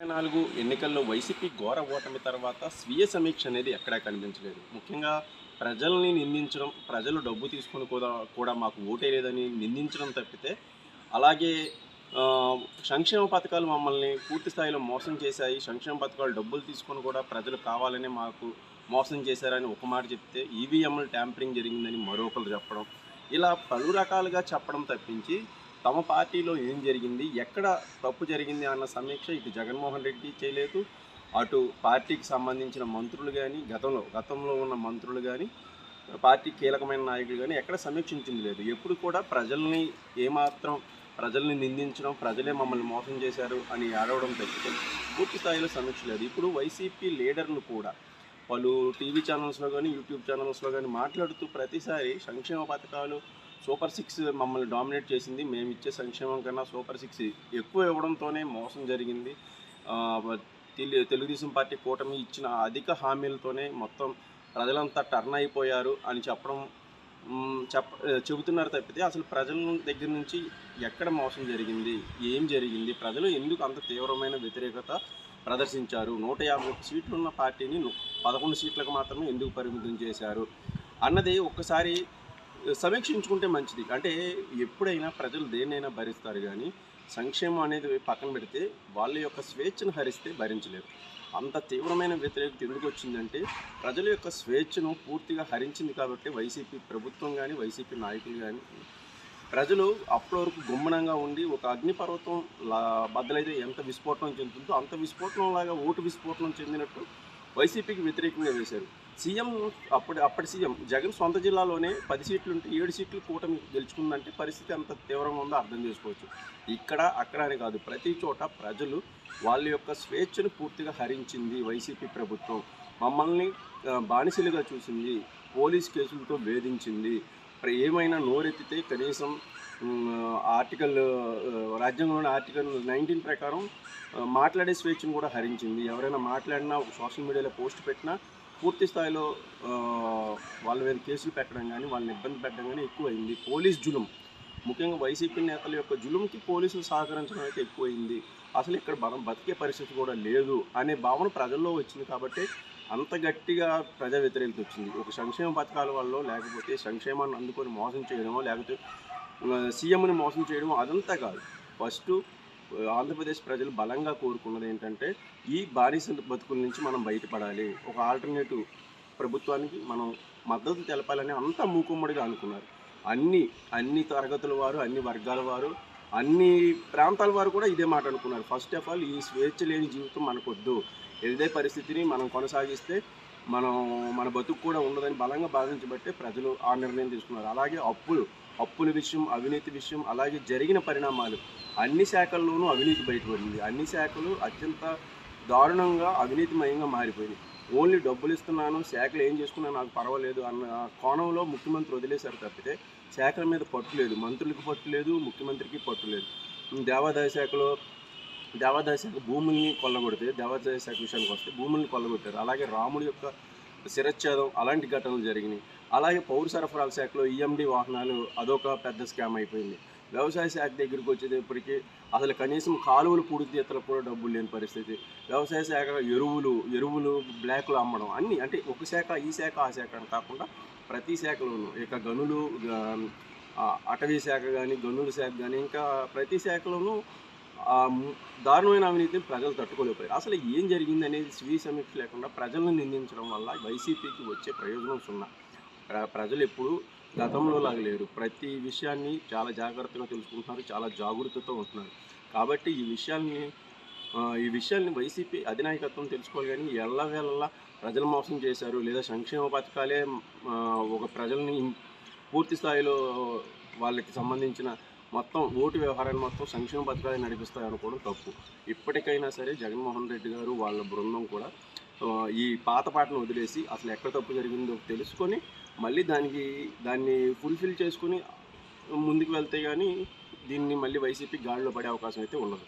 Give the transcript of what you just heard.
4 ఎన్నికల్లో వైసీపీ ఘోర ఓటమి తర్వాత స్వీయ సమీక్ష అనేది ఎక్కడా కనిపించలేదు. ముఖ్యంగా ప్రజల్ని నిందించడం, ప్రజలు డబ్బు తీసుకొని కూడా మాకు ఓటేయలేదని నిందించడం తప్పితే, అలాగే సంక్షేమ పథకాలు మమ్మల్ని పూర్తి స్థాయిలో మోసం చేశాయి, సంక్షేమ పథకాలు డబ్బులు తీసుకొని కూడా ప్రజలు కావాలని మాకు మోసం చేశారని ఒక మాట చెప్తే, ఈవీఎంలు ట్యాంపరింగ్ జరిగిందని మరొకరు చెప్పడం, ఇలా పలు రకాలుగా చెప్పడం తప్పించి తమ పార్టీలో ఏం జరిగింది, ఎక్కడ తప్పు జరిగింది అన్న సమీక్ష ఇటు జగన్మోహన్ రెడ్డి చేయలేదు, అటు పార్టీకి సంబంధించిన మంత్రులు కానీ, గతంలో ఉన్న మంత్రులు కానీ, పార్టీ కీలకమైన నాయకులు కానీ ఎక్కడ సమీక్షించింది లేదు. ఎప్పుడు కూడా ప్రజల్ని నిందించడం, ప్రజలే మమ్మల్ని మోసం చేశారు అని ఏడవడం తప్పితే పూర్తి స్థాయిలో సమీక్ష లేదు. ఇప్పుడు వైసీపీ లీడర్లు కూడా పలు టీవీ ఛానల్స్లో కానీ, యూట్యూబ్ ఛానల్స్లో కానీ మాట్లాడుతూ ప్రతిసారి సంక్షేమ పథకాలు సూపర్ 6 మమ్మల్ని డామినేట్ చేసింది, మేము ఇచ్చే సంక్షేమం కన్నా సూపర్ 6 ఎక్కువ ఇవ్వడంతోనే మోసం జరిగింది, తెలుగుదేశం పార్టీ కూటమి ఇచ్చిన అధిక హామీలతోనే మొత్తం ప్రజలంతా టర్న్ అయిపోయారు అని చెబుతున్నారు తప్పితే అసలు ప్రజల దగ్గర నుంచి ఎక్కడ మోసం జరిగింది, ఏం జరిగింది, ప్రజలు ఎందుకు అంత తీవ్రమైన వ్యతిరేకత ప్రదర్శించారు, 151 సీట్లు ఉన్న పార్టీని 11 సీట్లకు మాత్రమే ఎందుకు పరిమితం చేశారు అన్నది ఒక్కసారి సమీక్షించుకుంటే మంచిది. అంటే ఎప్పుడైనా ప్రజలు దేన్నైనా భరిస్తారు, కానీ సంక్షేమం అనేది పక్కన పెడితే వాళ్ళ యొక్క స్వేచ్ఛను హరిస్తే భరించలేరు. అంత తీవ్రమైన వ్యతిరేకత ఎందుకు వచ్చిందంటే ప్రజల యొక్క స్వేచ్ఛను పూర్తిగా హరించింది కాబట్టి వైసీపీ ప్రభుత్వం కానీ, వైసీపీ నాయకులు కానీ, ప్రజలు అప్పటి వరకు గుమ్మనంగా ఉండి ఒక అగ్నిపర్వతం బద్దలైతే ఎంత విస్ఫోటనం చెందుతుందో అంత విస్ఫోటనంలాగా ఓటు విస్ఫోటనం చెందినట్టు వైసీపీకి వ్యతిరేకంగా వేశారు. సీఎం అప్పటి సీఎం జగన్ సొంత జిల్లాలోనే 10 సీట్లుంటే 7 సీట్లు కూటమి గెలుచుకుందంటే పరిస్థితి ఎంత తీవ్రంగా ఉందో అర్థం చేసుకోవచ్చు. ఇక్కడ అక్కడ అని కాదు, ప్రతి చోట ప్రజలు వాళ్ళ యొక్క స్వేచ్ఛను పూర్తిగా హరించింది వైసీపీ ప్రభుత్వం. మమ్మల్ని బానిసలుగా చూసింది, పోలీస్ కేసులతో వేధించింది, ఏమైనా నోరెత్తితే కనీసం రాజ్యాంగంలోని ఆర్టికల్ 19 ప్రకారం మాట్లాడే స్వేచ్ఛను కూడా హరించింది. ఎవరైనా మాట్లాడినా, సోషల్ మీడియాలో పోస్ట్ పెట్టినా పూర్తి స్థాయిలో వాళ్ళ మీద కేసులు పెట్టడం కానీ, వాళ్ళని ఇబ్బంది పెట్టడం కానీ ఎక్కువైంది. పోలీస్ జులుం, ముఖ్యంగా వైసీపీ నేతల యొక్క జులుంకి పోలీసులు సహకరించడం అయితే ఎక్కువైంది. అసలు ఇక్కడ మనం బతికే పరిస్థితి కూడా లేదు అనే భావన ప్రజల్లో వచ్చింది కాబట్టి అంత గట్టిగా ప్రజా వ్యతిరేకత వచ్చింది. ఒక సంక్షేమ పథకాల వల్ల, లేకపోతే సంక్షేమాన్ని అందుకొని మోసం చేయడమో, లేకపోతే సీఎంని మోసం చేయడమో అదంతా కాదు. ఫస్ట్ ఆంధ్రప్రదేశ్ ప్రజలు బలంగా కోరుకున్నది ఏంటంటే ఈ బానిస బతుకుల నుంచి మనం బయటపడాలి, ఒక ఆల్టర్నేటివ్ ప్రభుత్వానికి మనం మద్దతు తెలపాలని అంతా మూకుమ్మడిగా అనుకున్నారు. అన్ని తరగతుల వారు, అన్ని వర్గాల వారు, అన్ని ప్రాంతాల వారు కూడా ఇదే మాట అనుకున్నారు. ఫస్ట్ ఆఫ్ ఆల్ ఈ స్వేచ్ఛ లేని జీవితం మనకొద్దు, ఇదే పరిస్థితిని మనం కొనసాగిస్తే మన బతుకు కూడా ఉండదని బలంగా భావించబట్టే ప్రజలు ఆ నిర్ణయం తీసుకున్నారు. అలాగే అప్పుల విషయం, అవినీతి విషయం, అలాగే జరిగిన పరిణామాలు, అన్ని శాఖల్లోనూ అవినీతి బయటపడింది. అన్ని శాఖలు అత్యంత దారుణంగా అవినీతిమయంగా మారిపోయింది. ఓన్లీ డబ్బులు ఇస్తున్నాను, శాఖలు ఏం చేసుకున్నా నాకు పర్వాలేదు అన్న కోణంలో ముఖ్యమంత్రి వదిలేశారు తప్పితే శాఖల మీద పట్టు లేదు, మంత్రులకు పట్టు లేదు, ముఖ్యమంత్రికి పట్టు లేదు. దేవాదాయ శాఖ భూముల్ని కొల్లగొడితే, దేవాదాయ శాఖ విషయానికి వస్తే భూముల్ని కొల్లగొట్టారు. అలాగే రాముడి యొక్క శిరచ్ఛేదం, అలాంటి ఘటనలు జరిగినాయి. అలాగే పౌర సరఫరాల శాఖలో ఈఎండి వాహనాలు అదొక పెద్ద స్కామ్ అయిపోయింది. వ్యవసాయ శాఖ దగ్గరికి వచ్చేటప్పటికీ అసలు కనీసం కాలువలు పూడితీతలకు కూడా డబ్బులు లేని పరిస్థితి. వ్యవసాయ శాఖ ఎరువులు బ్లాక్లో అమ్మడం, అన్నీ అంటే ఒక శాఖ ఈ శాఖ ఆ శాఖ అని కాకుండా ప్రతి శాఖలోనూ, ఇక గనులు, అటవీ శాఖ కానీ, గనుల శాఖ కానీ, ఇంకా ప్రతి శాఖలోనూ దారుణమైన అవినీతిని ప్రజలు తట్టుకోలేకపోయారు. అసలు ఏం జరిగింది అనేది స్వీయ సమీక్ష లేకుండా ప్రజలను నిందించడం వల్ల వైసీపీకి వచ్చే ప్రయోజనం సున్నా. ప్రజలు ఎప్పుడు గతంలో లాగా లేరు, ప్రతి విషయాన్ని చాలా జాగ్రత్తగా తెలుసుకుంటున్నారు, చాలా జాగృతతో ఉంటున్నారు. కాబట్టి ఈ విషయాన్ని వైసీపీ అధినాయకత్వం తెలుసుకోవాలి. కానీ ఎల్లవేళలా ప్రజలు మోసం చేశారు, లేదా సంక్షేమ పథకాలే ఒక ప్రజల్ని పూర్తి స్థాయిలో వాళ్ళకి సంబంధించిన మొత్తం ఓటు వ్యవహారాన్ని మొత్తం సంక్షేమ పథకాలే నడిపిస్తాయి అనుకోవడం తప్పు. ఇప్పటికైనా సరే జగన్మోహన్ రెడ్డి గారు వాళ్ళ బృందం కూడా ఈ పాత పాటను వదిలేసి అసలు ఎక్కడ తప్పు జరిగిందో తెలుసుకొని మళ్ళీ దాన్ని ఫుల్ఫిల్ చేసుకుని ముందుకు వెళ్తే కానీ దీన్ని మళ్ళీ వైసీపీ గాడిలో పడే అవకాశం అయితే ఉండదు.